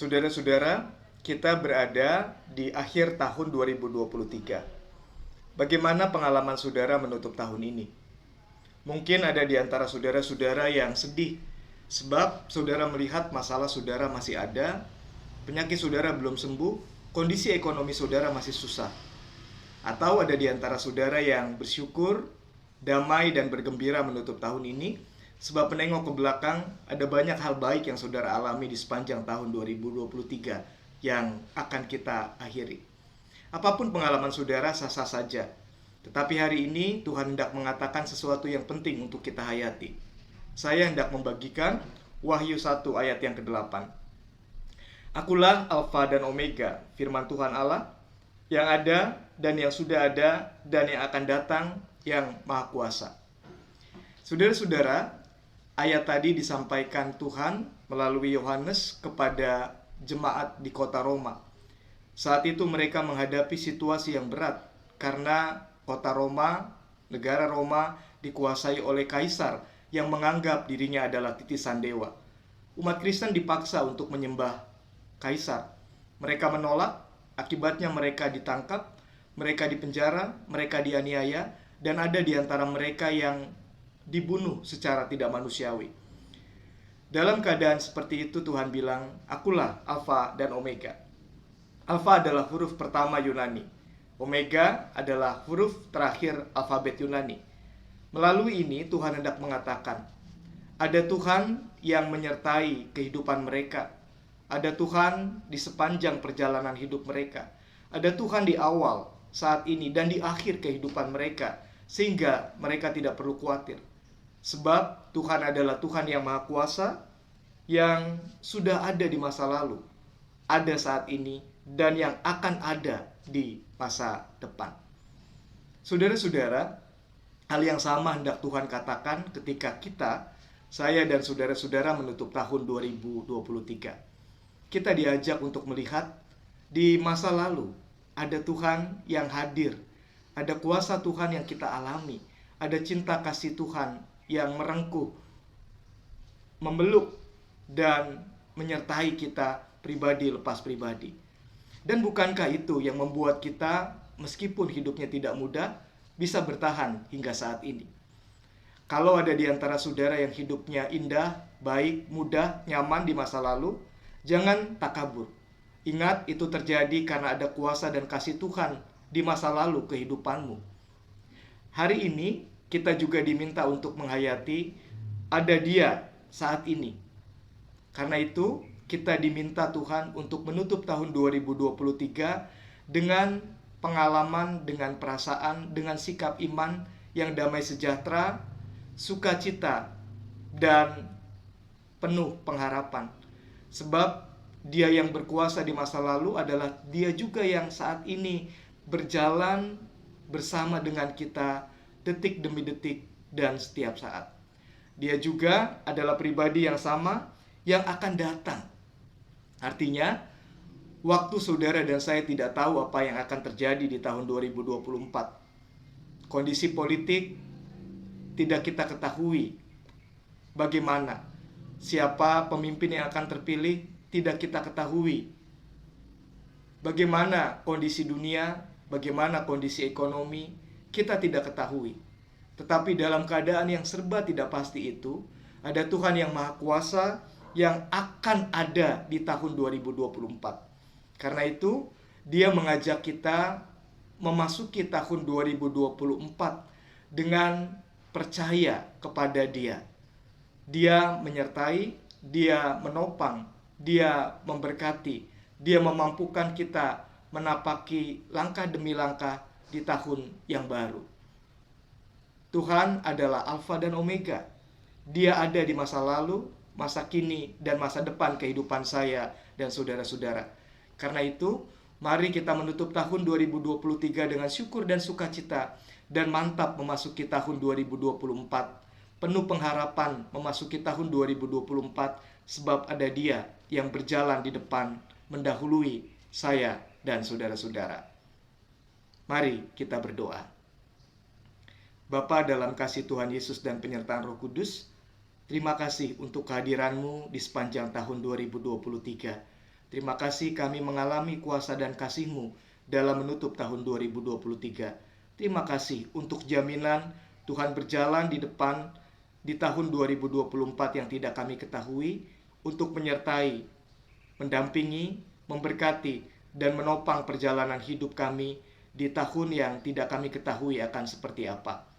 Saudara-saudara, kita berada di akhir tahun 2023. Bagaimana pengalaman saudara menutup tahun ini? Mungkin ada di antara saudara-saudara yang sedih, sebab saudara melihat masalah saudara masih ada, penyakit saudara belum sembuh, kondisi ekonomi saudara masih susah. Atau ada di antara saudara yang bersyukur, damai dan bergembira menutup tahun ini, sebab menengok ke belakang ada banyak hal baik yang saudara alami di sepanjang tahun 2023 yang akan kita akhiri. Apapun pengalaman saudara sah-sah saja. Tetapi hari ini Tuhan hendak mengatakan sesuatu yang penting untuk kita hayati. Saya hendak membagikan Wahyu 1 ayat yang ke-8. Akulah Alfa dan Omega, firman Tuhan Allah, yang ada dan yang sudah ada dan yang akan datang, yang Maha Kuasa. Saudara-saudara, ayat tadi disampaikan Tuhan melalui Yohanes kepada jemaat di kota Roma. Saat itu mereka menghadapi situasi yang berat karena kota Roma, negara Roma dikuasai oleh kaisar yang menganggap dirinya adalah titisan dewa. Umat Kristen dipaksa untuk menyembah kaisar. Mereka menolak, akibatnya mereka ditangkap, mereka dipenjara, mereka dianiaya, dan ada di antara mereka yang dibunuh secara tidak manusiawi. Dalam keadaan seperti itu Tuhan bilang, akulah Alfa dan Omega. Alfa adalah huruf pertama Yunani. Omega adalah huruf terakhir alfabet Yunani. Melalui ini Tuhan hendak mengatakan, ada Tuhan yang menyertai kehidupan mereka. Ada Tuhan di sepanjang perjalanan hidup mereka. Ada Tuhan di awal, saat ini, dan di akhir kehidupan mereka, sehingga mereka tidak perlu khawatir. Sebab Tuhan adalah Tuhan yang Maha Kuasa, yang sudah ada di masa lalu, ada saat ini, dan yang akan ada di masa depan. Saudara-saudara, hal yang sama hendak Tuhan katakan ketika saya dan saudara-saudara menutup tahun 2023. Kita diajak untuk melihat di masa lalu, ada Tuhan yang hadir, ada kuasa Tuhan yang kita alami, ada cinta kasih Tuhan yang merengkuh, memeluk, dan menyertai kita pribadi lepas pribadi. Dan bukankah itu yang membuat kita, meskipun hidupnya tidak mudah, bisa bertahan hingga saat ini? Kalau ada di antara saudara yang hidupnya indah, baik, mudah, nyaman di masa lalu, jangan takabur. Ingat, itu terjadi karena ada kuasa dan kasih Tuhan di masa lalu kehidupanmu. Hari ini kita juga diminta untuk menghayati ada Dia saat ini. Karena itu kita diminta Tuhan untuk menutup tahun 2023 dengan pengalaman, dengan perasaan, dengan sikap iman yang damai sejahtera, sukacita, dan penuh pengharapan. Sebab Dia yang berkuasa di masa lalu adalah Dia juga yang saat ini berjalan bersama dengan kita detik demi detik dan setiap saat. Dia juga adalah pribadi yang sama yang akan datang. Artinya, waktu saudara dan saya tidak tahu apa yang akan terjadi di tahun 2024. Kondisi politik tidak kita ketahui. Bagaimana? Siapa pemimpin yang akan terpilih tidak kita ketahui. Bagaimana kondisi dunia, bagaimana kondisi ekonomi, kita tidak ketahui. Tetapi dalam keadaan yang serba tidak pasti itu, ada Tuhan yang Maha Kuasa yang akan ada di tahun 2024. Karena itu, Dia mengajak kita memasuki tahun 2024 dengan percaya kepada Dia. Dia menyertai, Dia menopang, Dia memberkati, Dia memampukan kita menapaki langkah demi langkah di tahun yang baru. Tuhan adalah Alfa dan Omega. Dia ada di masa lalu, masa kini, dan masa depan kehidupan saya dan saudara-saudara. Karena itu, mari kita menutup tahun 2023 dengan syukur dan sukacita, dan mantap memasuki tahun 2024. Penuh pengharapan memasuki tahun 2024, sebab ada Dia yang berjalan di depan, mendahului saya dan saudara-saudara. Mari kita berdoa. Bapa, dalam kasih Tuhan Yesus dan penyertaan Roh Kudus, terima kasih untuk kehadiran-Mu di sepanjang tahun 2023. Terima kasih kami mengalami kuasa dan kasih-Mu dalam menutup tahun 2023. Terima kasih untuk jaminan Tuhan berjalan di depan di tahun 2024 yang tidak kami ketahui, untuk menyertai, mendampingi, memberkati, dan menopang perjalanan hidup kami di tahun yang tidak kami ketahui akan seperti apa.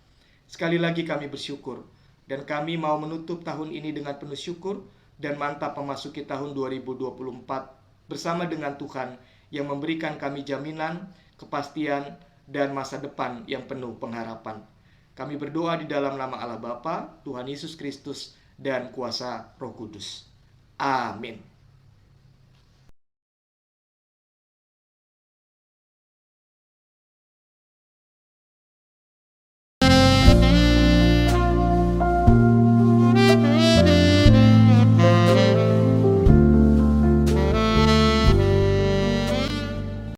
Sekali lagi kami bersyukur, dan kami mau menutup tahun ini dengan penuh syukur dan mantap memasuki tahun 2024 bersama dengan Tuhan yang memberikan kami jaminan, kepastian, dan masa depan yang penuh pengharapan. Kami berdoa di dalam nama Allah Bapa, Tuhan Yesus Kristus, dan kuasa Roh Kudus. Amin.